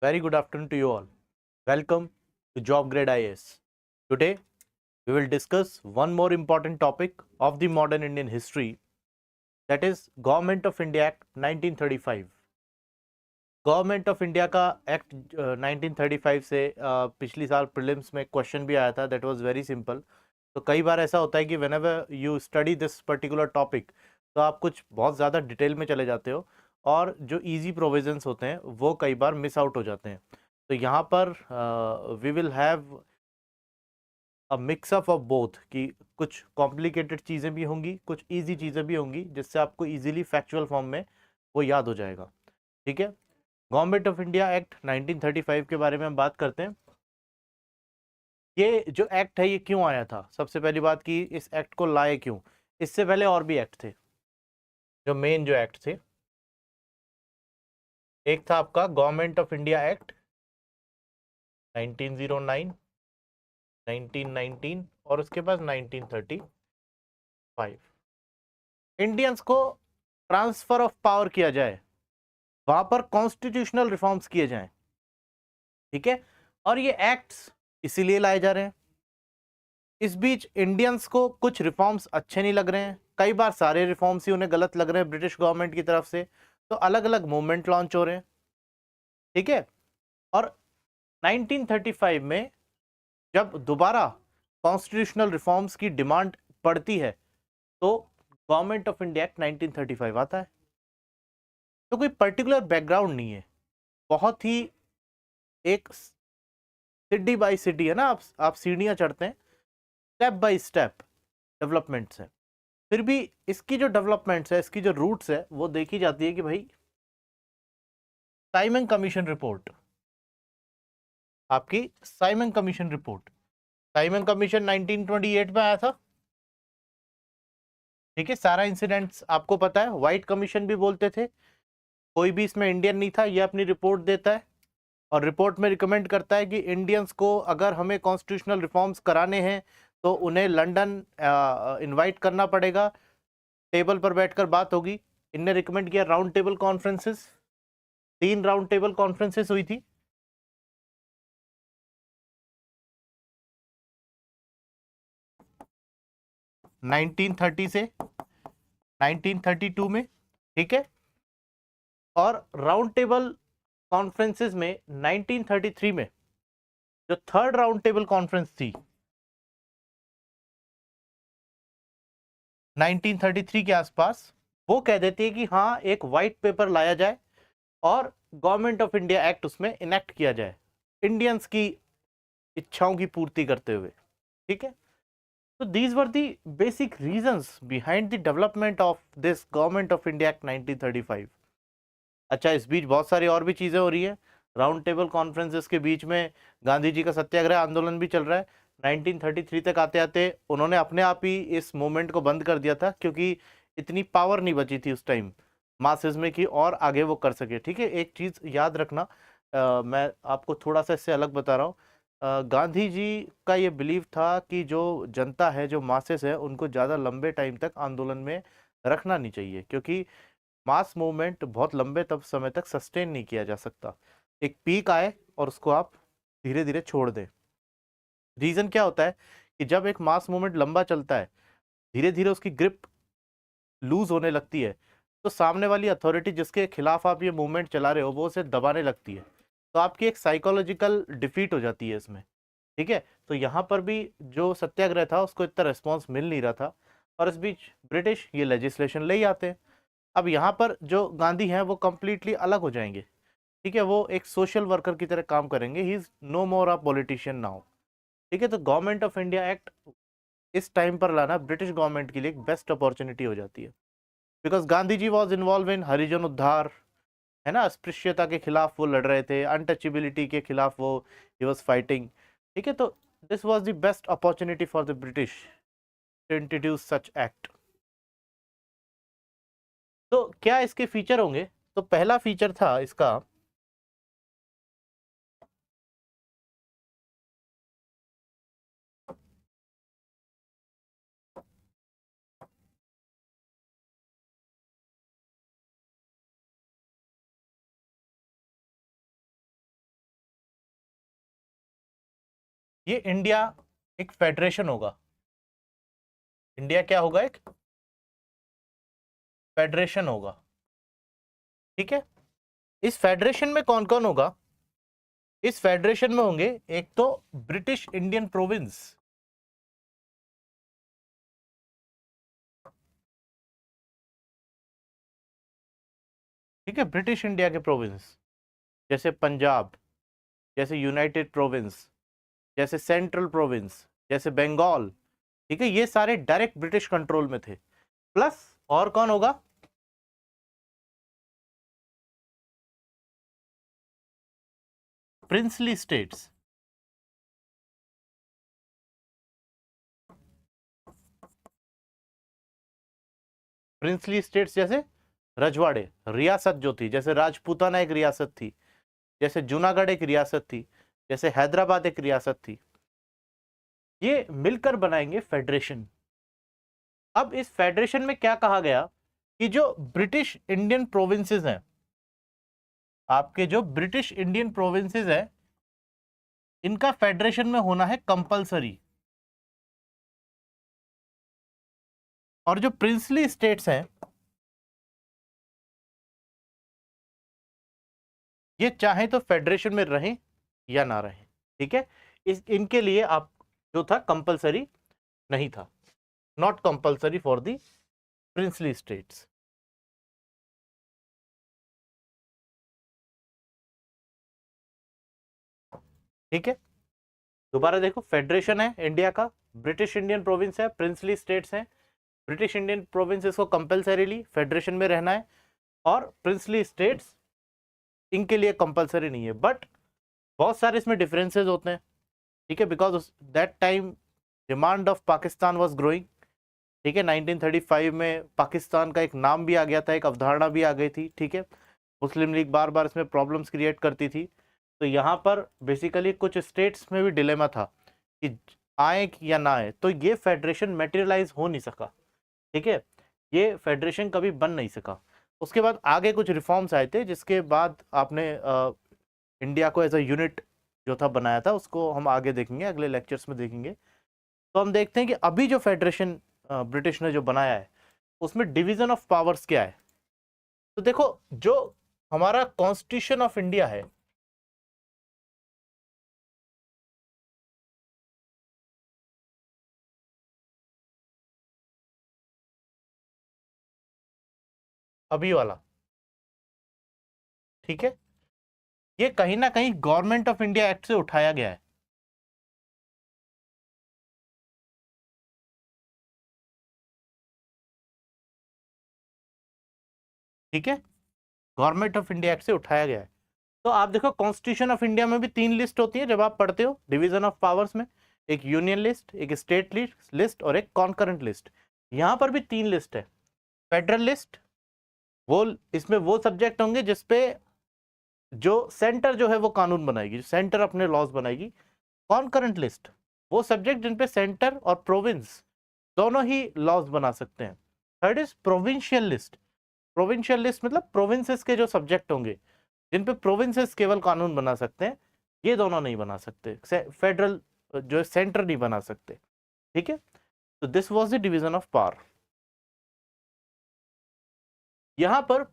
Very good afternoon to you all. Welcome to Job Grade IAS. Today, we will discuss one more important topic of the modern Indian history, that is Government of India Act 1935. Government of India का act 1935 से पिछली साल prelims में question भी आया था. That was very simple. तो कई बार ऐसा होता है कि whenever you study this particular topic तो आप कुछ बहुत ज़्यादा डिटेल में चले जाते हो और जो इजी प्रोविजंस होते हैं वो कई बार मिस आउट हो जाते हैं. तो यहाँ पर we will have a mixup of both कि कुछ कॉम्प्लिकेटेड चीज़ें भी होंगी, कुछ इजी चीज़ें भी होंगी जिससे आपको इजीली फैक्चुअल फॉर्म में वो याद हो जाएगा. ठीक है. गवर्नमेंट ऑफ इंडिया एक्ट 1935 के बारे में हम बात करते हैं. ये जो एक्ट है ये क्यों आया था? सबसे पहली बात कि इस एक्ट को लाए क्यों. इससे पहले और भी एक्ट थे. जो मेन जो एक्ट थे, एक था आपका गवर्नमेंट ऑफ इंडिया एक्ट 1909, 1919 और उसके बाद 1935. इंडियंस को ट्रांसफर ऑफ पावर किया जाए, वहां पर कॉन्स्टिट्यूशनल रिफॉर्म्स किए जाएं. ठीक है. और ये एक्ट्स इसीलिए लाए जा रहे हैं. इस बीच इंडियंस को कुछ रिफॉर्म्स अच्छे नहीं लग रहे हैं, कई बार सारे रिफॉर्म्स ही उन्हें गलत लग रहे हैं ब्रिटिश गवर्नमेंट की तरफ से. तो अलग अलग मूवमेंट लॉन्च हो रहे हैं. ठीक है. और 1935 में जब दोबारा कॉन्स्टिट्यूशनल रिफॉर्म्स की डिमांड पड़ती है तो गवर्नमेंट ऑफ इंडिया एक्ट 1935 आता है. तो कोई पर्टिकुलर बैकग्राउंड नहीं है, बहुत ही एक सीढ़ी बाई सीढ़ी है ना, आप सीढ़ियां चढ़ते हैं स्टेप बाय स्टेप डेवलपमेंट्स है. फिर भी इसकी जो डेवलपमेंट्स है, इसकी जो रूट्स है वो देखी जाती है कि भाई साइमन कमीशन रिपोर्ट, आपकी Simon commission report, Simon commission 1928 में आया था. ठीक है. सारा इंसिडेंट्स आपको पता है. व्हाइट कमीशन भी बोलते थे. कोई भी इसमें इंडियन नहीं था. ये अपनी रिपोर्ट देता है और रिपोर्ट में रिकमेंड करता है कि इंडियंस को अगर हमें कॉन्स्टिट्यूशनल रिफॉर्म्स कराने हैं तो उन्हें लंदन इनवाइट करना पड़ेगा, टेबल पर बैठकर बात होगी. इनने रिकमेंड किया round table conferences. 3 round table conferences हुई थी. 1930 से 1932 में. ठीक है. और राउंड टेबल कॉन्फ्रेंसेस में 1933 में जो थर्ड राउंड टेबल कॉन्फ्रेंस थी 1933 के आसपास, वो कह देती है कि हाँ एक वाइट पेपर लाया जाए और गवर्नमेंट ऑफ इंडिया एक्ट उसमें इनेक्ट किया जाए इंडियंस की इच्छाओं की पूर्ति करते हुए. ठीक है. तो these were the basic reasons behind the development of this government of India act 1935. अच्छा, इस बीच बहुत सारी और भी चीजें हो रही है. राउंड टेबल कॉन्फ्रेंसेस के बीच में गांधी जी का सत्याग्रह आंदोलन भी चल रहा है. 1933 तक आते आते उन्होंने अपने आप ही इस मूवमेंट को बंद कर दिया था क्योंकि इतनी पावर नहीं बची थी उस टाइम मासेस में कि और आगे वो कर सके. ठीक है. एक चीज याद रखना, मैं आपको थोड़ा सा इससे अलग बता रहा हूँ. गांधी जी का ये बिलीव था कि जो जनता है, जो मासेस है, उनको ज़्यादा लंबे टाइम तक आंदोलन में रखना नहीं चाहिए क्योंकि मास मूवमेंट बहुत लंबे तब समय तक सस्टेन नहीं किया जा सकता. एक पीक आए और उसको आप धीरे धीरे छोड़ दें. रीजन क्या होता है कि जब एक मास मूवमेंट लंबा चलता है, धीरे धीरे उसकी ग्रिप लूज होने लगती है, तो सामने वाली अथॉरिटी जिसके खिलाफ आप ये मूवमेंट चला रहे हो वो उसे दबाने लगती है. तो आपकी एक साइकोलॉजिकल डिफीट हो जाती है इसमें. ठीक है. तो यहाँ पर भी जो सत्याग्रह था उसको इतना रिस्पॉन्स मिल नहीं रहा था और इस बीच ब्रिटिश ये लेजिस्लेशन ले ही आते हैं. अब यहाँ पर जो गांधी हैं वो कंप्लीटली अलग हो जाएंगे. ठीक है. वो एक सोशल वर्कर की तरह काम करेंगे. He is no more a politician now. ठीक है. तो गवर्नमेंट ऑफ इंडिया एक्ट इस टाइम पर लाना ब्रिटिश गवर्नमेंट के लिए एक बेस्ट अपॉर्चुनिटी हो जाती है because Gandhi ji was involve in Harijan उद्धार, है ना, अस्पृश्यता के खिलाफ वो लड़ रहे थे, अनटचेबिलिटी के खिलाफ वो ही वॉज फाइटिंग. ठीक है. तो this was the best opportunity for the British to introduce such act. तो क्या इसके फीचर होंगे? तो पहला फीचर था इसका ये इंडिया एक फेडरेशन होगा। इंडिया क्या होगा? एक फेडरेशन होगा, ठीक है। इस फेडरेशन में कौन कौन होगा? इस फेडरेशन में होंगे एक तो ब्रिटिश इंडियन प्रोविंस, ठीक है, ब्रिटिश इंडिया के प्रोविंस, जैसे पंजाब, जैसे यूनाइटेड प्रोविंस, जैसे सेंट्रल प्रोविंस, जैसे बंगाल, ठीक है, ये सारे डायरेक्ट ब्रिटिश कंट्रोल में थे। प्लस और कौन होगा? प्रिंसली स्टेट्स, प्रिंसली स्टेट्स जैसे रजवाड़े, रियासत जो थी, जैसे राजपूताना एक रियासत थी, जैसे जूनागढ़ एक रियासत थी, जैसे हैदराबाद एक रियासत थी, ये मिलकर बनाएंगे फेडरेशन। अब इस फेडरेशन में क्या कहा गया कि जो ब्रिटिश इंडियन प्रोविंसेस हैं, आपके जो ब्रिटिश इंडियन प्रोविंसेस हैं, इनका फेडरेशन में होना है कंपलसरी। और जो प्रिंसली स्टेट्स हैं, ये चाहे तो फेडरेशन में रहें या ना रहें, ठीक है। इनके लिए आप जो था कंपलसरी नहीं था, not compulsory for the princely states. ठीक है, दोबारा देखो, फेडरेशन है इंडिया का, ब्रिटिश इंडियन प्रोविंस है, प्रिंसली स्टेट्स हैं, ब्रिटिश इंडियन प्रोविंसेस को कंपलसरीली फेडरेशन में रहना है, और प्रिंसली स्टेट्स इनके लिए कंपलसरी नहीं है। बट बहुत सारे इसमें डिफरेंसेस होते हैं, ठीक है, because that time demand of Pakistan was growing, ठीक है। 1935 में पाकिस्तान का एक नाम भी आ गया था, एक अवधारणा भी आ गई थी, ठीक है। मुस्लिम लीग बार बार इसमें प्रॉब्लम्स क्रिएट करती थी, तो यहाँ पर बेसिकली कुछ स्टेट्स में भी डिलेमा था कि आए या ना आए, तो ये फेडरेशन मेटेरियलाइज हो नहीं सका, ठीक है, ये फेडरेशन कभी बन नहीं सका। उसके बाद आगे कुछ रिफॉर्म्स आए थे, जिसके बाद आपने इंडिया को एज अ यूनिट जो था बनाया था, उसको हम आगे देखेंगे, अगले लेक्चर्स में देखेंगे। तो हम देखते हैं कि अभी जो फेडरेशन ब्रिटिश ने जो बनाया है, उसमें डिवीजन ऑफ पावर्स क्या है। तो देखो, जो हमारा कॉन्स्टिट्यूशन ऑफ इंडिया है, अभी वाला, ठीक है, ये कहीं ना कहीं गवर्नमेंट ऑफ इंडिया एक्ट से उठाया गया है। ठीक है, गवर्नमेंट ऑफ इंडिया एक्ट से उठाया गया है। तो आप देखो, कॉन्स्टिट्यूशन ऑफ इंडिया में भी 3 लिस्ट होती है जब आप पढ़ते हो डिवीजन ऑफ पावर्स में, एक यूनियन लिस्ट, एक स्टेट लिस्ट और एक कॉन्करेंट लिस्ट। यहां पर भी 3 लिस्ट है। फेडरल लिस्ट, वो इसमें वो सब्जेक्ट होंगे जिसपे जो सेंटर जो है वो कानून बनाएगी, सेंटर अपने लॉज बनाएगी। कॉन्करेंट लिस्ट, वो सब्जेक्ट जिन पे सेंटर और प्रोविंस दोनों ही लॉज बना सकते हैं। Third is provincial list. Provincial list मतलब प्रोविंसेस के जो सब्जेक्ट होंगे, जिन पे प्रोविंसेस केवल कानून बना सकते हैं, ये दोनों नहीं बना सकते, फेडरल जो सेंटर नहीं बना सकते, ठीक है। तो this was the division of power. यहां पर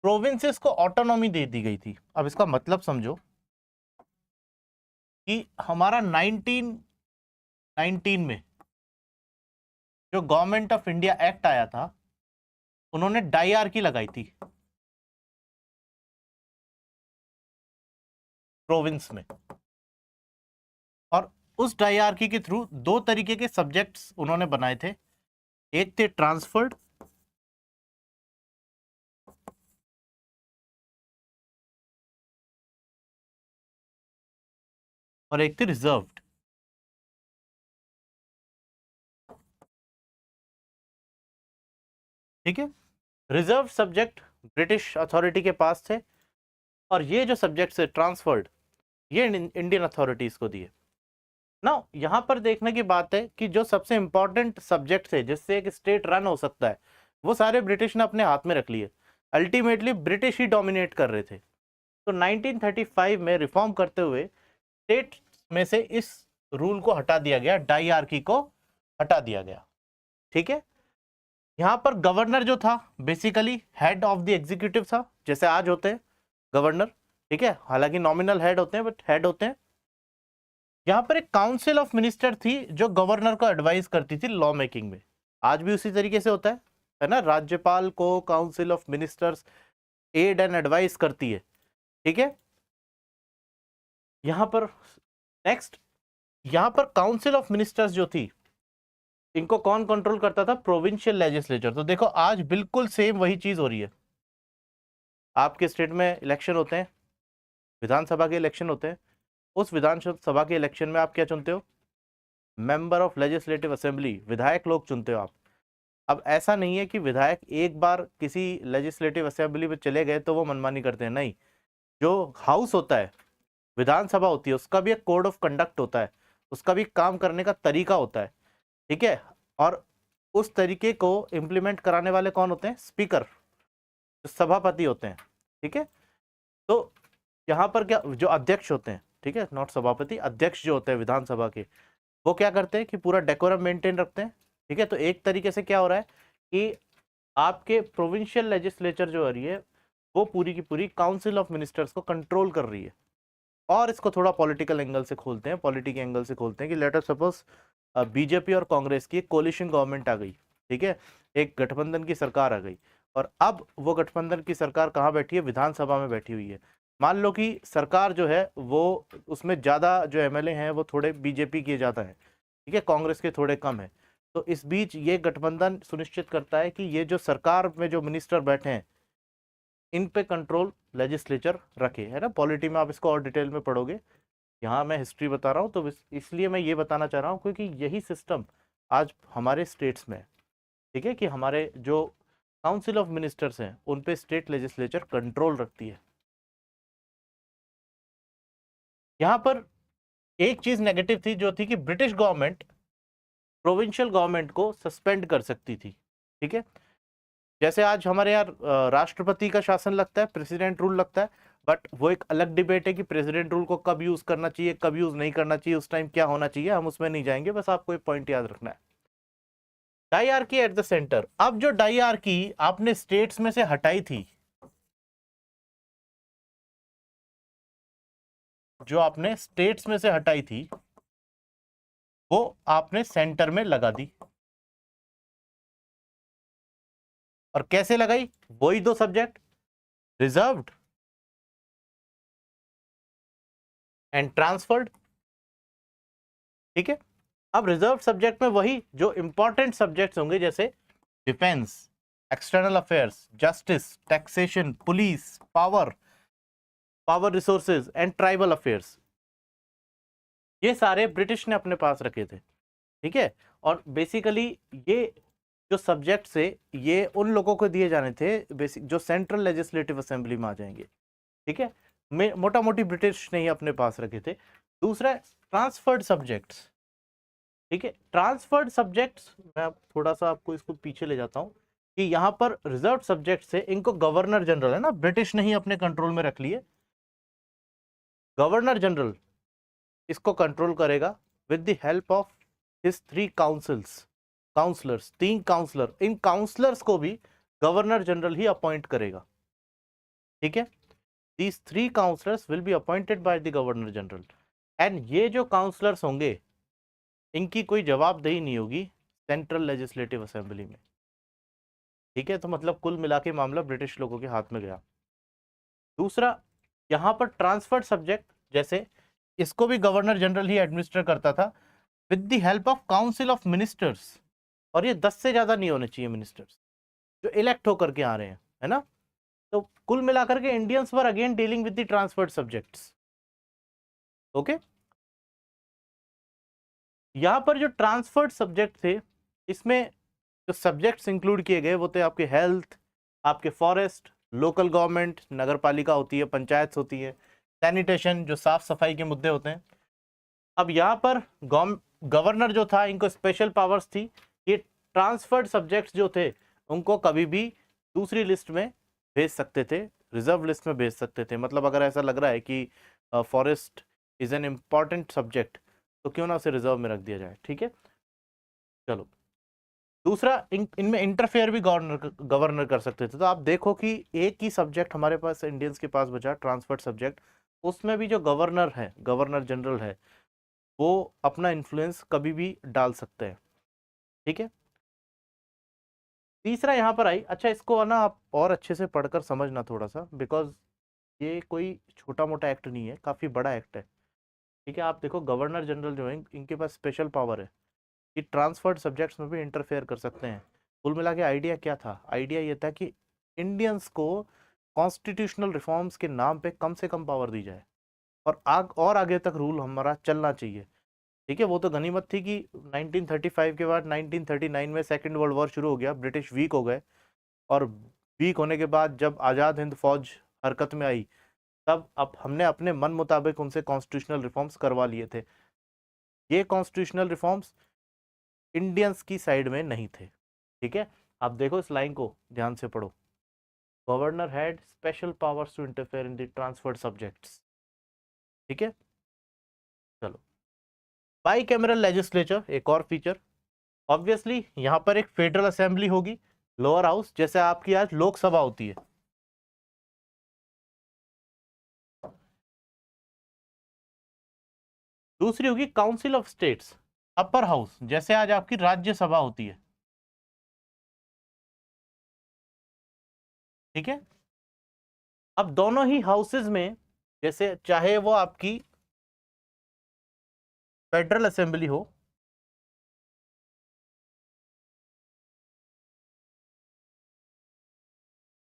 प्रोविंसेस को ऑटोनॉमी दे दी गई थी। अब इसका मतलब समझो कि हमारा 1919 में जो गवर्नमेंट ऑफ इंडिया एक्ट आया था, उन्होंने डायआर्की लगाई थी प्रोविंस में, और उस डायआर्की के थ्रू 2 तरीके के सब्जेक्ट्स उन्होंने बनाए थे। एक थे ट्रांसफर्ड, और एक थे रिजर्व्ड। ठीक है, रिजर्व सब्जेक्ट ब्रिटिश अथॉरिटी के पास थे, और ये जो सब्जेक्ट्स है ट्रांसफर्ड, ये इंडियन अथॉरिटीज को दिए ना। यहां पर देखने की बात है कि जो सबसे इंपॉर्टेंट सब्जेक्ट है जिससे एक स्टेट रन हो सकता है, वो सारे ब्रिटिश ने अपने हाथ में रख लिए। अल्टीमेटली ब्रिटिश ही डोमिनेट कर रहे थे। तो 1935 में रिफॉर्म करते हुए स्टेट में से इस रूल को हटा दिया गया, डायआर्की को हटा दिया गया। ठीक है, यहां पर गवर्नर जो था basically head of the executive था, जैसे आज होते हैं गवर्नर। ठीक है, हालांकि नॉमिनल हेड होते हैं बट हेड होते हैं। यहां पर एक काउंसिल ऑफ मिनिस्टर थी जो गवर्नर को एडवाइस करती थी लॉ मेकिंग में। आज भी उसी तरीके से होता है ना, राज्यपाल को council of ministers aid and advice करती है। ठीक है, यहां पर नेक्स्ट, यहां पर काउंसिल ऑफ मिनिस्टर्स जो थी इनको कौन कंट्रोल करता था? Provincial legislature. तो देखो आज बिल्कुल सेम वही चीज हो रही है। आपके स्टेट में इलेक्शन होते हैं, विधानसभा के इलेक्शन होते हैं, उस विधानसभा के इलेक्शन में आप क्या चुनते हो? मेंबर ऑफ लेजिस्लेटिव असेंबली, विधायक लोग चुनते हो आप। अब ऐसा नहीं है कि विधायक एक बार किसी लेजिस्लेटिव असेंबली में चले गए तो वो मनमानी करते हैं, नहीं। जो हाउस होता है, विधानसभा होती है, उसका भी एक कोड ऑफ कंडक्ट होता है, उसका भी काम करने का तरीका होता है। ठीक है, और उस तरीके को इंप्लीमेंट कराने वाले कौन होते हैं? स्पीकर, सभापति होते हैं। ठीक है, तो यहाँ पर क्या, जो अध्यक्ष होते हैं, ठीक है, नॉट सभापति, अध्यक्ष जो होते हैं विधानसभा के, वो क्या करते हैं कि पूरा डेकोरम मेंटेन रखते हैं। ठीक है, तो एक तरीके से क्या हो रहा है कि आपके प्रोविंशियल लेजिस्लेचर जो हो रही है वो पूरी की पूरी काउंसिल ऑफ मिनिस्टर्स को कंट्रोल कर रही है। और इसको थोड़ा पॉलिटिकल एंगल से खोलते हैं, पॉलिटिकल एंगल से खोलते हैं कि लेट अस सपोज बीजेपी और कांग्रेस की एक कोलिशन गवर्नमेंट आ गई। ठीक है, एक गठबंधन की सरकार आ गई, और अब वो गठबंधन की सरकार कहाँ बैठी है? विधानसभा में बैठी हुई है। मान लो कि सरकार जो है वो, उसमें ज़्यादा जो एमएलए हैं वो थोड़े बीजेपी के ज़्यादा हैं, ठीक है, कांग्रेस के थोड़े कम है। तो इस बीच ये गठबंधन सुनिश्चित करता है कि ये जो सरकार में जो मिनिस्टर बैठे हैं इन पे कंट्रोल लेजिस्लेचर रखे, है ना। पॉलिटी में आप इसको और डिटेल में पढ़ोगे, यहाँ मैं हिस्ट्री बता रहा हूँ तो इसलिए मैं ये बताना चाह रहा हूँ क्योंकि यही सिस्टम आज हमारे स्टेट्स में है। ठीक है, कि हमारे जो काउंसिल ऑफ मिनिस्टर्स हैं उन पे स्टेट लेजिस्लेचर कंट्रोल रखती है। यहाँ पर एक चीज नेगेटिव थी जो थी कि ब्रिटिश गवर्नमेंट प्रोविंशियल गवर्नमेंट को सस्पेंड कर सकती थी। ठीक है, जैसे आज हमारे यहाँ राष्ट्रपति का शासन लगता है, प्रेसिडेंट रूल लगता है, बट वो एक अलग डिबेट है कि प्रेसिडेंट रूल को कब यूज करना चाहिए, कब यूज नहीं करना चाहिए, उस टाइम क्या होना चाहिए, हम उसमें नहीं जाएंगे, बस आपको एक पॉइंट याद रखना है। Dyarchy at the centre. अब जो डायआर्की आपने स्टेट्स में से हटाई थी, जो आपने स्टेट्स में से हटाई थी वो आपने सेंटर में लगा दी। और कैसे लगाई? वही दो सब्जेक्ट, रिजर्व्ड एंड ट्रांसफर्ड। ठीक है, अब रिजर्व सब्जेक्ट में वही जो इंपॉर्टेंट सब्जेक्ट्स होंगे, जैसे defence, external affairs, justice, taxation, police, power resources and tribal affairs, ये सारे ब्रिटिश ने अपने पास रखे थे। ठीक है, और बेसिकली ये जो सब्जेक्ट से ये उन लोगों को दिए जाने थे बेसिक जो सेंट्रल लेजिस्लेटिव असेंबली में आ जाएंगे। ठीक है, मोटा मोटी ब्रिटिश ने ही अपने पास रखे थे। दूसरा, ट्रांसफर्ड सब्जेक्ट्स। ठीक है, ट्रांसफर्ड सब्जेक्ट्स, मैं थोड़ा सा आपको इसको पीछे ले जाता हूं कि यहाँ पर रिजर्व सब्जेक्ट से इनको गवर्नर जनरल, है ना, ब्रिटिश ने ही अपने कंट्रोल में रख लिए। गवर्नर जनरल इसको कंट्रोल करेगा with the help of his 3 councillors, 3 councillor. इन काउंसलर्स को भी गवर्नर जनरल ही अपॉइंट करेगा। ठीक है, these 3 councillors will be appointed by the governor general, and ये जो काउंसलर्स होंगे इनकी कोई जवाबदेही नहीं होगी सेंट्रल लेजिस्लेटिव असेंबली में। ठीक है, तो मतलब कुल मिला के मामला ब्रिटिश लोगों के हाथ में गया। दूसरा, यहां पर ट्रांसफर्ड सब्जेक्ट, जैसे इसको भी गवर्नर जनरल ही एडमिनिस्टर करता था with the help of council of ministers. और ये 10 से ज्यादा नहीं होने चाहिए मिनिस्टर्स जो इलेक्ट होकर के आ रहे हैं, है ना। तो कुल मिलाकर के Indians were again dealing with the transferred subjects. Okay, यहां पर जो ट्रांसफर्ड सब्जेक्ट थे इसमें जो सब्जेक्ट्स इंक्लूड किए गए वो थे आपके हेल्थ, आपके फॉरेस्ट, लोकल गवर्नमेंट, नगर पालिका होती है, पंचायत होती है, सैनिटेशन जो साफ सफाई के मुद्दे होते हैं। अब यहाँ पर गवर्नर जो था इनको स्पेशल पावर्स थी। ये ट्रांसफर्ड सब्जेक्ट्स जो थे उनको कभी भी दूसरी लिस्ट में भेज सकते थे, रिजर्व लिस्ट में भेज सकते थे। मतलब अगर ऐसा लग रहा है कि forest is an important subject तो क्यों ना उसे रिजर्व में रख दिया जाए, ठीक है। चलो, दूसरा, इनमें इंटरफेयर भी गवर्नर कर सकते थे। तो आप देखो कि एक ही सब्जेक्ट हमारे पास इंडियंस के पास बचा, ट्रांसफर्ड सब्जेक्ट, उसमें भी जो गवर्नर है, गवर्नर जनरल है, वो अपना इन्फ्लुएंस कभी भी डाल सकते हैं, ठीक है। तीसरा यहाँ पर आई, अच्छा इसको ना आप और अच्छे से पढ़कर समझना थोड़ा सा, बिकॉज ये कोई छोटा मोटा एक्ट नहीं है, काफी बड़ा एक्ट है, ठीक है। आप देखो गवर्नर जनरल जो है, इनके पास स्पेशल पावर है कि ट्रांसफर्ड सब्जेक्ट्स में भी इंटरफेयर कर सकते हैं। कुल मिला के आइडिया क्या था? आइडिया ये था कि इंडियंस को कॉन्स्टिट्यूशनल रिफॉर्म्स के नाम पे कम से कम पावर दी जाए, और आगे तक रूल हमारा चलना चाहिए, ठीक है। वो तो गनीमत थी कि 1935 के बाद 1939 में सेकेंड वर्ल्ड वॉर शुरू हो गया, ब्रिटिश वीक हो गए, और वीक होने के बाद जब आज़ाद हिंद फौज हरकत में आई, तब अब हमने अपने मन मुताबिक उनसे कॉन्स्टिट्यूशनल रिफॉर्म्स करवा लिए थे। ये कॉन्स्टिट्यूशनल रिफॉर्म्स इंडियंस की साइड में नहीं थे, ठीक है। आप देखो इस लाइन को ध्यान से पढ़ो, governor had special powers to interfere in the transferred subjects, ठीक है। चलो, बाई कैमरल लेजिस्लेचर, एक और फीचर, ऑब्वियसली यहां पर एक फेडरल असेंबली होगी, लोअर हाउस, जैसे आपकी आज लोकसभा होती है। दूसरी होगी council of states, upper house, जैसे आज आपकी राज्यसभा होती है, ठीक है। अब दोनों ही हाउसेज में, जैसे चाहे वो आपकी फेडरल असेंबली हो,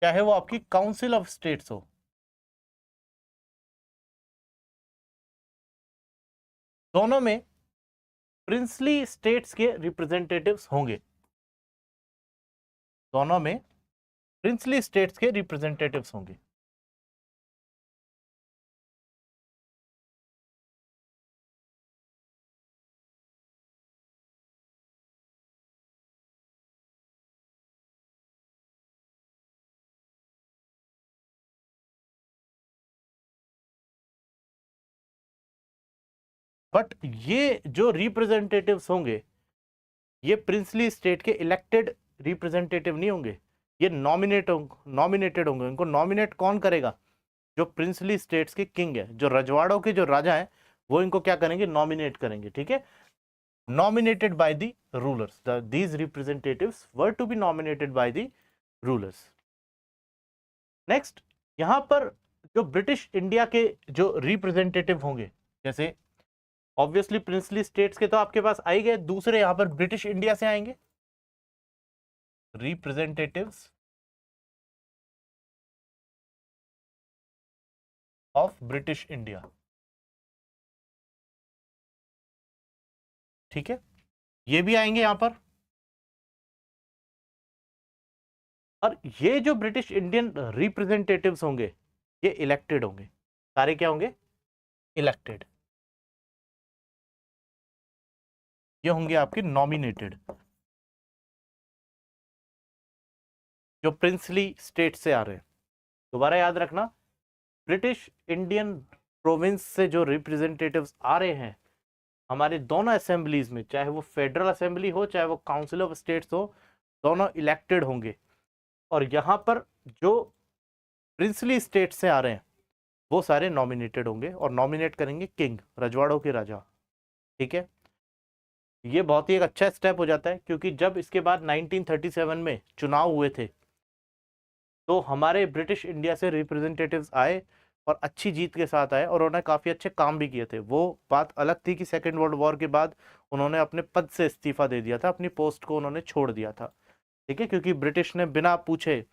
चाहे वो आपकी काउंसिल ऑफ स्टेट्स हो, दोनों में प्रिंसली स्टेट्स के रिप्रेजेंटेटिव्स होंगे, दोनों में प्रिंसली स्टेट्स के रिप्रेजेंटेटिव्स होंगे। बट ये जो रिप्रेजेंटेटिव्स होंगे, ये प्रिंसली स्टेट के इलेक्टेड रिप्रेजेंटेटिव नहीं होंगे, ये नॉमिनेटेड होंगे। इनको नॉमिनेट कौन करेगा? जो प्रिंसली स्टेट्स के किंग है, जो रजवाड़ों के जो राजा हैं, वो इनको क्या करेंगे? नॉमिनेट करेंगे, ठीक है। Nominated by the rulers, these representatives were to be nominated by the rulers. Next, यहां पर जो ब्रिटिश इंडिया के जो रिप्रेजेंटेटिव होंगे, जैसे ऑब्वियसली प्रिंसली स्टेट्स के तो आपके पास आई गए, दूसरे यहां पर ब्रिटिश इंडिया से आएंगे रिप्रेजेंटेटिव्स ऑफ ब्रिटिश इंडिया, ठीक है, ये भी आएंगे यहां पर। और ये जो ब्रिटिश इंडियन रिप्रेजेंटेटिव्स होंगे, ये इलेक्टेड होंगे, सारे क्या होंगे? इलेक्टेड। ये होंगे आपके नॉमिनेटेड, जो प्रिंसली स्टेट से आ रहे हैं। दोबारा याद रखना, ब्रिटिश इंडियन प्रोविंस से जो रिप्रेजेंटेटिव्स आ रहे हैं हमारे दोनों असेंबलीज में, चाहे वो फेडरल असेंबली हो चाहे वो काउंसिल ऑफ स्टेट्स हो, दोनों इलेक्टेड होंगे। और यहां पर जो प्रिंसली स्टेट से आ रहे हैं वो सारे नॉमिनेटेड होंगे, और नॉमिनेट करेंगे किंग, रजवाड़ों के राजा, ठीक है। ये बहुत ही एक अच्छा स्टेप हो जाता है, क्योंकि जब इसके बाद 1937 में चुनाव हुए थे, तो हमारे ब्रिटिश इंडिया से रिप्रेजेंटेटिव्स आए और अच्छी जीत के साथ आए, और उन्होंने काफ़ी अच्छे काम भी किए थे। वो बात अलग थी कि सेकेंड वर्ल्ड वॉर के बाद उन्होंने अपने पद से इस्तीफा दे दिया था, अपनी पोस्ट को उन्होंने छोड़ दिया था, ठीक है, क्योंकि ब्रिटिश ने बिना पूछे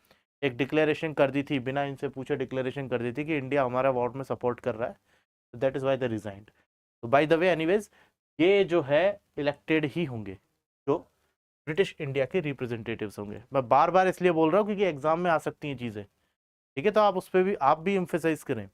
एक डिक्लेरेशन कर दी थी, बिना इनसे पूछे डिक्लेरेशन कर दी थी कि इंडिया हमारा वॉर में सपोर्ट कर रहा है, that is why the resigned. तो बाय द वे एनीवेज, ये जो है इलेक्टेड ही होंगे, जो ब्रिटिश इंडिया के रिप्रेजेंटेटिव्स होंगे। मैं बार बार इसलिए बोल रहा हूँ क्योंकि एग्जाम में आ सकती हैं चीज़ें, ठीक है, तो आप उस पर भी आप भी एम्फेसाइज करें।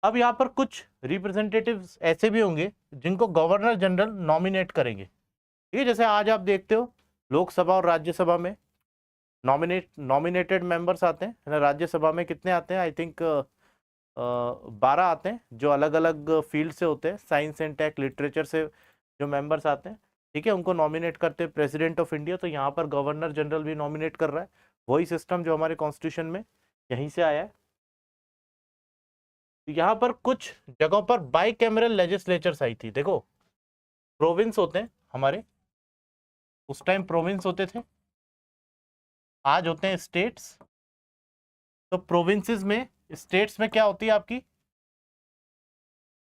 अब यहाँ पर कुछ रिप्रेजेंटेटिव्स ऐसे भी होंगे जिनको गवर्नर जनरल नॉमिनेट करेंगे, ठीक है। जैसे आज आप देखते हो लोकसभा और राज्यसभा में नॉमिनेटेड मेंबर्स आते हैं ना, राज्यसभा में कितने आते हैं? आई थिंक 12 आते हैं जो अलग अलग फील्ड से होते हैं, साइंस एंड टेक, लिटरेचर से जो मेंबर्स आते हैं, ठीक है, उनको नॉमिनेट करते हैं प्रेसिडेंट ऑफ इंडिया। तो यहाँ पर गवर्नर जनरल भी नॉमिनेट कर रहा है, वही सिस्टम जो हमारे कॉन्स्टिट्यूशन में यहीं से आया है। यहाँ पर कुछ जगहों पर बाई कैमरल लेजिस्लेचर्स आई थी। देखो, प्रोविंस होते हैं हमारे, उस टाइम प्रोविंस होते थे, आज होते हैं स्टेट्स। तो प्रोविंसेस में, स्टेट्स में क्या होती है आपकी,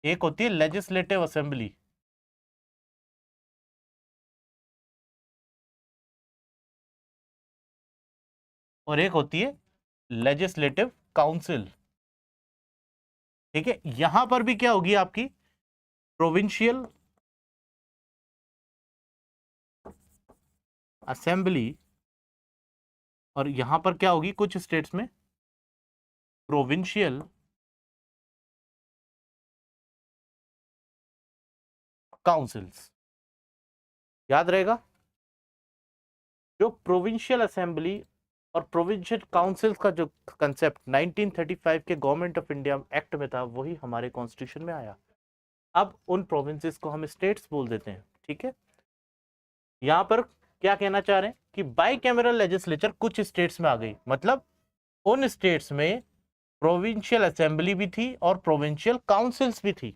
एक होती है लेजिस्लेटिव असेंबली, और एक होती है लेजिस्लेटिव काउंसिल। ठीक है, यहां पर भी क्या होगी आपकी प्रोविंशियल असेंबली, और यहां पर क्या होगी कुछ स्टेट्स में प्रोविंशियल काउंसिल्स। याद रहेगा, जो प्रोविंशियल असेंबली और प्रोविंशियल काउंसिल्स का जो कंसेप्ट 1935 के गवर्नमेंट ऑफ इंडिया एक्ट में था, वही हमारे कॉन्स्टिट्यूशन में आया। अब उन प्रोविंसेस को हम स्टेट्स बोल देते हैं। ठीक है, यहां पर क्या कहना चाह रहे हैं कि बाई कैमरल लेजिस्लेचर कुछ स्टेट्स में आ गई, मतलब उन स्टेट्स में प्रोविंशियल असेंबली भी थी और प्रोविंशियल काउंसिल्स भी थी।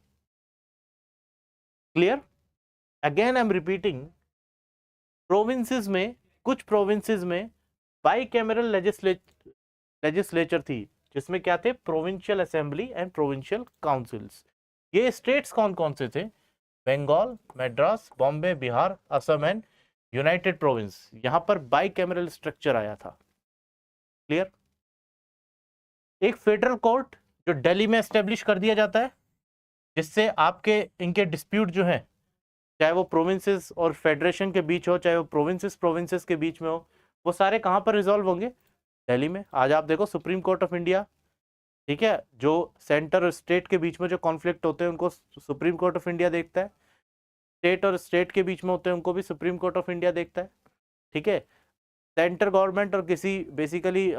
Clear? Again I am repeating, provinces में, कुछ प्रोविंसेस में बाई कैमरल लेजिस्लेचर थी, जिसमें क्या थे, provincial assembly and provincial councils. ये स्टेट्स कौन कौन से थे? Bengal, Madras, Bombay, Bihar, Assam and united province. यहां पर बाई कैमरल स्ट्रक्चर आया था। क्लियर? एक फेडरल कोर्ट जो दिल्ली में एस्टेब्लिश कर दिया जाता है, जिससे आपके इनके डिस्प्यूट जो है, चाहे वो प्रोविंसेस और फेडरेशन के बीच हो, चाहे वो प्रोविंसेस के बीच में हो, वो सारे कहां पर रिजॉल्व होंगे? दिल्ली में। आज आप देखो सुप्रीम कोर्ट ऑफ इंडिया, ठीक है, जो सेंटर और स्टेट के बीच में जो कॉन्फ्लिक्ट होते हैं उनको सुप्रीम कोर्ट ऑफ इंडिया देखता है, स्टेट और स्टेट के बीच में होते हैं उनको भी सुप्रीम कोर्ट ऑफ इंडिया देखता है। ठीक है, सेंटर गवर्नमेंट और किसी बेसिकली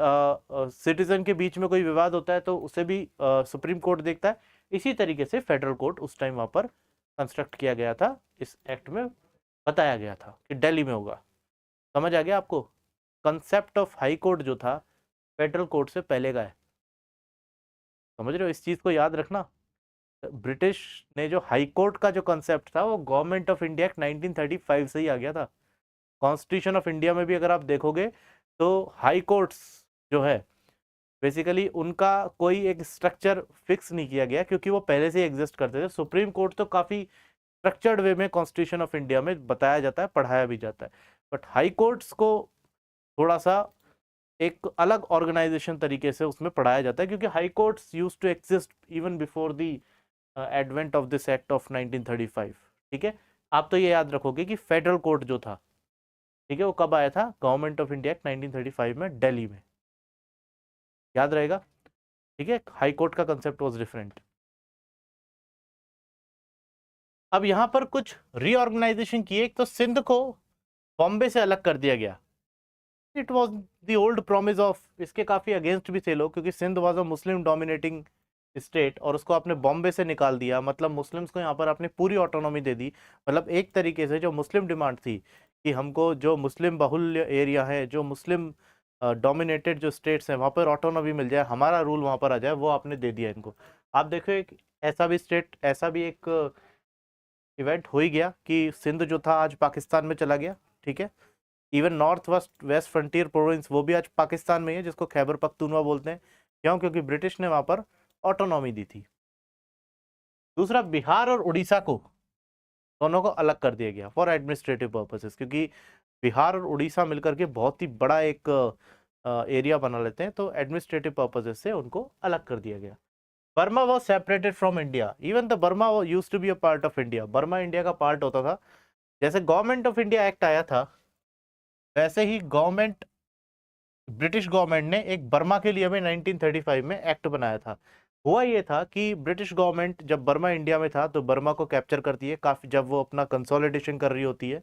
सिटीजन के बीच में कोई विवाद होता है तो उसे भी सुप्रीम कोर्ट देखता है। इसी तरीके से फेडरल कोर्ट उस टाइम वहां पर कंस्ट्रक्ट किया गया था, इस एक्ट में बताया गया था कि दिल्ली में होगा। समझ आ गया आपको? कंसेप्ट ऑफ हाई कोर्ट जो था फेडरल कोर्ट से पहले का है। समझ रहे हो? इस चीज को याद रखना। ब्रिटिश ने जो हाई कोर्ट का जो कंसेप्ट था वो गवर्नमेंट ऑफ इंडिया 1935 से ही आ गया था। कॉन्स्टिट्यूशन ऑफ इंडिया में भी अगर आप देखोगे तो हाई कोर्ट्स जो है बेसिकली उनका कोई एक स्ट्रक्चर फिक्स नहीं किया गया, क्योंकि वो पहले से ही एग्जिस्ट करते थे। सुप्रीम कोर्ट तो काफी स्ट्रक्चर्ड वे में कॉन्स्टिट्यूशन ऑफ इंडिया में बताया जाता है, पढ़ाया भी जाता है, बट हाई कोर्ट्स को थोड़ा सा एक अलग ऑर्गेनाइजेशन तरीके से उसमें पढ़ाया जाता है, क्योंकि high courts use to exist even before the advent of this act of 1935। ठीक है, आप तो ये याद रखोगे कि फेडरल कोर्ट जो था, ठीक है, वो कब आया था? गवर्नमेंट ऑफ इंडिया एक्ट 1935 में दिल्ली में। याद रहेगा? ठीक है, हाई कोर्ट का कंसेप्ट वाज डिफरेंट। अब यहां पर कुछ रीऑर्गेनाइजेशन किए। एक तो सिंध को बॉम्बे से अलग कर दिया गया। It was the old promise of, इसके काफी अगेंस्ट भी थे लोग, क्योंकि Sindh was a Muslim dominating state और उसको आपने बॉम्बे से निकाल दिया, मतलब मुस्लिम्स को यहाँ पर आपने पूरी ऑटोनॉमी दे दी। मतलब एक तरीके से जो मुस्लिम डिमांड थी कि हमको जो मुस्लिम बहुल्य एरिया है, जो मुस्लिम डोमिनेटेड जो स्टेट्स हैं, वहाँ पर ऑटोनॉमी मिल जाए, हमारा रूल वहाँ पर आ जाए, वो आपने दे दिया इनको। आप देखो एक ऐसा भी स्टेट, ऐसा भी एक इवेंट हो ही गया कि सिंध जो था आज पाकिस्तान में चला गया। ठीक है, even north west west frontier province वो भी आज पाकिस्तान में है, जिसको खैबर पख्तूनवा बोलते हैं। क्यों? क्योंकि ब्रिटिश ने वहां पर ऑटोनॉमी दी थी। दूसरा, बिहार और उड़ीसा को दोनों को अलग कर दिया गया फॉर एडमिनिस्ट्रेटिव पर्पसेस, क्योंकि बिहार और उड़ीसा मिलकर के बहुत ही बड़ा एक एरिया बना लेते हैं, तो एडमिनिस्ट्रेटिव पर्पसेस से उनको अलग कर दिया गया। Burma was separated from India, even the Burma used to be a part of India. Burma India का पार्ट होता था। जैसे गवर्नमेंट ऑफ इंडिया एक्ट आया था, वैसे ही गवर्नमेंट, ब्रिटिश गवर्नमेंट ने एक बर्मा के लिए भी 1935 में एक्ट बनाया था। हुआ ये था कि ब्रिटिश गवर्नमेंट जब बर्मा इंडिया में था तो बर्मा को कैप्चर करती है काफ़ी, जब वो अपना कंसोलिडेशन कर रही होती है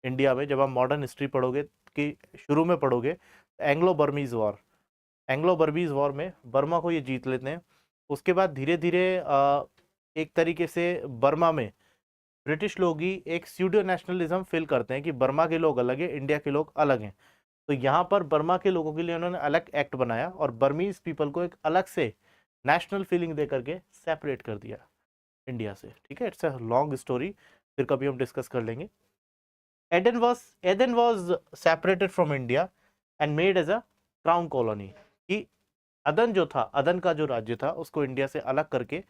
इंडिया में। जब आप मॉडर्न हिस्ट्री पढ़ोगे कि शुरू में पढ़ोगे Anglo Burmese war, Anglo Burmese war में बर्मा को ये जीत लेते हैं। उसके बाद धीरे धीरे एक तरीके से बर्मा में ब्रिटिश लोग ही एक स्यूडो नेशनलिज्म फील करते हैं कि बर्मा के लोग अलग हैं, इंडिया के लोग अलग हैं। तो यहाँ पर बर्मा के लोगों के लिए उन्होंने अलग एक्ट बनाया और बर्मीज पीपल को एक अलग से नेशनल फीलिंग दे करके सेपरेट कर दिया इंडिया से। ठीक है, इट्स अ लॉन्ग स्टोरी, फिर कभी हम डिस्कस कर लेंगे। Aden was separated from India and made as a crown colony. कि अदन जो था, अदन का जो राज्य था, उसको इंडिया से अलग करके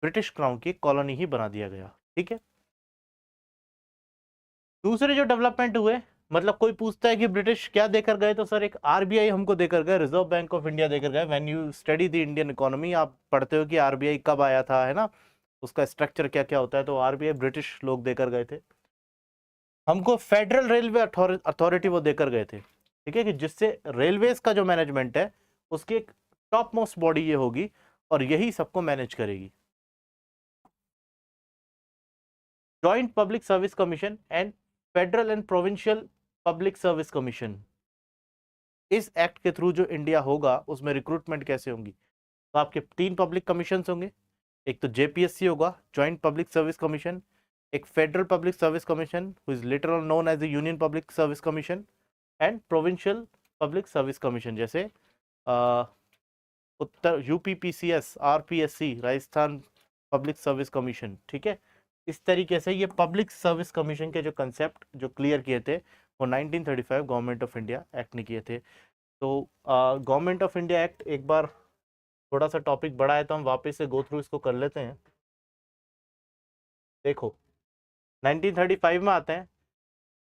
ब्रिटिश क्राउन की कॉलोनी ही बना दिया गया। ठीक है, दूसरे जो डेवलपमेंट हुए, मतलब कोई पूछता है कि ब्रिटिश क्या देकर गए, तो सर एक आरबीआई हमको देकर गए, रिजर्व बैंक ऑफ इंडिया देकर गए। When you study the Indian economy, आप पढ़ते हो कि आरबीआई कब आया था, है ना, उसका स्ट्रक्चर क्या क्या होता है, तो आरबीआई ब्रिटिश लोग देकर गए थे। हमको फेडरल रेलवे अथॉरिटी वो देकर गए थे। ठीक है, कि जिससे रेलवेज का जो मैनेजमेंट है उसकी एक टॉप मोस्ट बॉडी ये होगी और यही सबको मैनेज करेगी। Joint public service commission and federal and provincial public service commission. इस एक्ट के थ्रू जो इंडिया होगा उसमें रिक्रूटमेंट कैसे होंगी, तो आपके 3 पब्लिक कमीशन होंगे। एक तो जेपीएससी होगा, जॉइंट पब्लिक सर्विस कमीशन, एक federal public service commission who is later on known as the union public service commission, and provincial public service commission, जैसे Uttar UPPCS, RPSC, Rajasthan public service commission. ठीक है, इस तरीके से ये पब्लिक सर्विस कमीशन के जो कंसेप्ट जो क्लियर किए थे वो 1935 गवर्नमेंट ऑफ इंडिया एक्ट ने किए थे। तो गवर्नमेंट ऑफ इंडिया एक्ट, एक बार थोड़ा सा टॉपिक बड़ा है तो हम वापस से गो थ्रू इसको कर लेते हैं। देखो 1935 में आते हैं,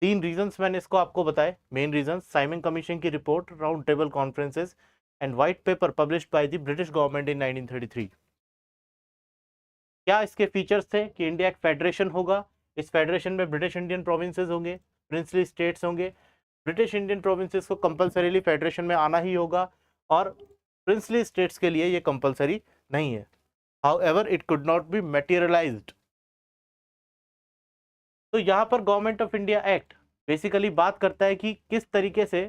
3 रीजंस मैंने इसको आपको बताए, मेन रीजंस: साइमन कमीशन की report, round table conferences and white paper published by the British government in 1933। क्या इसके फीचर्स थे कि इंडिया एक फेडरेशन होगा, इस फेडरेशन में ब्रिटिश इंडियन प्रोविंसेस होंगे, प्रिंसली स्टेट्स होंगे, ब्रिटिश इंडियन प्रोविंसेस को कंपलसरीली फेडरेशन में आना ही होगा और प्रिंसली स्टेट्स के लिए ये कंपलसरी नहीं है। However it could not be materialized. तो यहाँ पर government of India act basically बात करता है कि किस तरीके से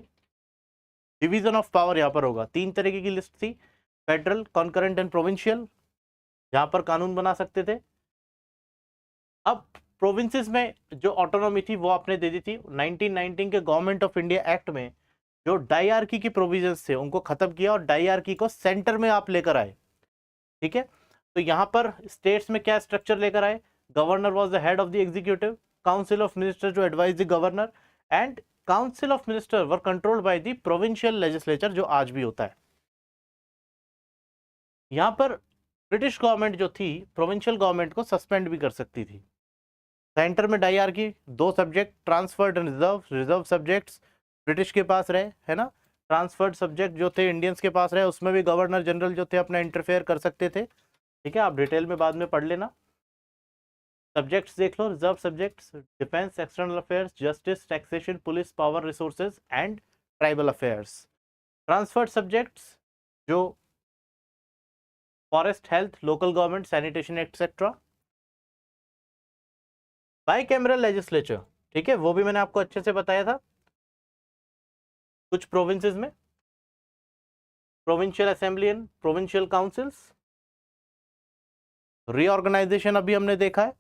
डिवीजन ऑफ पावर यहाँ पर होगा। 3 तरीके की लिस्ट थी: फेडरल, कॉन्करेंट एंड प्रोविंशियल, जहां पर कानून बना सकते थे। अब प्रोविंसेस में जो ऑटोनॉमी थी वो आपने दे दी थी। 1919 के गवर्नमेंट ऑफ इंडिया एक्ट में जो डायआर्की की प्रोविजंस थे उनको खत्म किया और डायआर्की को सेंटर में आप लेकर आए। ठीक है, तो यहां पर स्टेट्स में क्या स्ट्रक्चर लेकर आए: governor was the head of the executive, council of minister जो advise the governor, and council of minister were controlled by the provincial legislature, जो आज भी होता है। यहां पर ब्रिटिश गवर्नमेंट जो थी प्रोविंशियल गवर्नमेंट को सस्पेंड भी कर सकती थी। सेंटर में dyarchy, 2 subject transferred and reserve. Reserve subjects British के पास रहे, है ना, ट्रांसफर्ड सब्जेक्ट जो थे इंडियंस के पास रहे, उसमें भी गवर्नर जनरल जो थे अपना इंटरफेयर कर सकते थे। ठीक है, आप डिटेल में बाद में पढ़ लेना। सब्जेक्ट्स देख लो: reserve subjects defence, external affairs, justice, taxation, police, power, resources and tribal affairs. Transferred subjects जो forest, health, local government, sanitation etcetera. Bicameral legislature, ठीक है, वो भी मैंने आपको अच्छे से बताया था। कुछ प्रोविंसेस में provincial assembly and provincial councils. Reorganisation अभी हमने देखा है,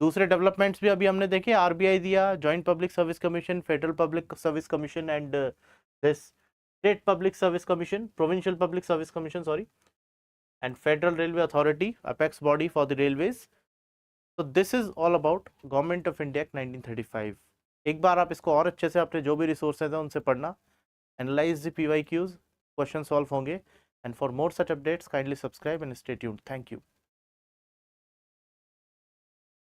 दूसरे डेवलपमेंट्स भी अभी हमने देखे, आरबीआई दिया, joint public service commission, federal public service commission and this state public service commission, provincial public service commission, sorry, and federal railway authority, apex body for the railways. तो this is all about government of India 1935। एक बार आप इसको और अच्छे से अपने जो भी रिसोर्सेज हैं उनसे पढ़ना, analyse the PYQs, question solve होंगे। And for more such updates kindly subscribe and stay tuned. Thank you.